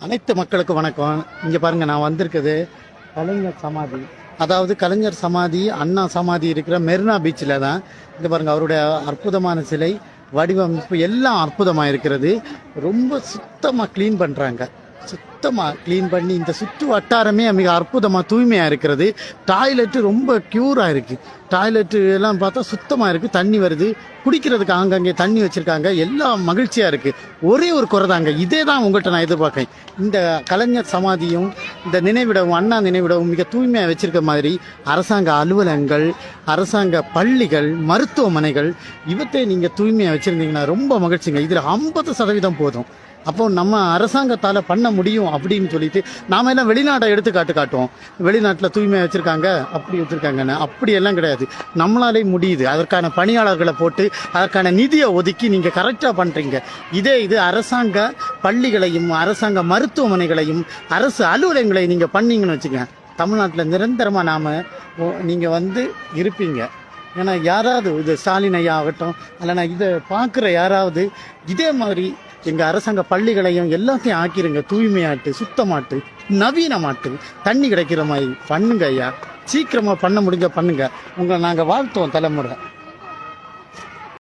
அனைத்து மக்களுக்கும் வணக்கம். இங்கே பாருங்க, நான் வந்திருக்குது கலைஞர் சமாதி. அதாவது கலைஞர் சமாதி, அண்ணா சமாதி இருக்கிற மெரினா பீச்சில் தான். இங்கே பாருங்க, அவருடைய அற்புதமான சிலை வடிவமைப்பு எல்லாம் அற்புதமாக இருக்கிறது. ரொம்ப சுத்தமாக க்ளீன் பண்ணுறாங்க. சுத்தமாக க்ளீன் பண்ணி இந்த சுற்று வட்டாரமே மிக அற்புதமாக தூய்மையாக இருக்கிறது. டாய்லெட்டு ரொம்ப க்யூராக இருக்குது. டாய்லெட்டு எல்லாம் பார்த்தா சுத்தமாக இருக்குது. தண்ணி வருது, குடிக்கிறதுக்கு ஆங்காங்கே தண்ணி வச்சுருக்காங்க. எல்லாம் மகிழ்ச்சியாக இருக்குது. ஒரே ஒரு குறை தாங்க, இதே தான் உங்கள்கிட்ட நான் எதிர்பார்க்கேன். இந்த கலைஞர் சமாதியும் இந்த நினைவிடவும், அண்ணா நினைவிடவும் மிக தூய்மையாக வச்சுருக்க மாதிரி அரசாங்க அலுவலகங்கள், அரசாங்க பள்ளிகள், மருத்துவமனைகள் இவற்றை நீங்கள் தூய்மையாக வச்சுருந்தீங்கன்னா ரொம்ப மகிழ்ச்சிங்க. இதில் 50% போதும். அப்போ நம்ம அரசாங்கத்தால் பண்ண முடியும் அப்படின்னு சொல்லிட்டு நாம எல்லாம் வெளிநாட்டை எடுத்துக்காட்டு காட்டுவோம். வெளிநாட்டில் தூய்மையாக வச்சுருக்காங்க, அப்படி வச்சுருக்காங்கன்னு. அப்படியெல்லாம் கிடையாது, நம்மளாலே முடியுது. அதற்கான பணியாளர்களை போட்டு அதற்கான நிதியை ஒதுக்கி நீங்கள் கரெக்டாக பண்ணுறீங்க. இது அரசாங்க பள்ளிகளையும் அரசாங்க மருத்துவமனைகளையும் அரசு அலுவலகங்களையும் நீங்கள் பண்ணீங்கன்னு வச்சுக்கோங்க, தமிழ்நாட்டில் நிரந்தரமாக நீங்கள் இருப்பீங்க. ஏன்னா யாராவது இது ஸ்டாலின் ஐயா ஆகட்டும், இல்லைனா இதை பார்க்குற யாராவது இதே மாதிரி எங்கள் அரசாங்க பள்ளிகளையும் எல்லாத்தையும் ஆக்கிருங்க. தூய்மையாட்டு, சுத்தமாட்டு, நவீனமாட்டு, தண்ணி கிடைக்கிற மாதிரி பண்ணுங்க ஐயா. சீக்கிரமாக பண்ண முடிஞ்ச பண்ணுங்க. உங்களை நாங்கள் வாழ்த்துவோம் தலைமுறை.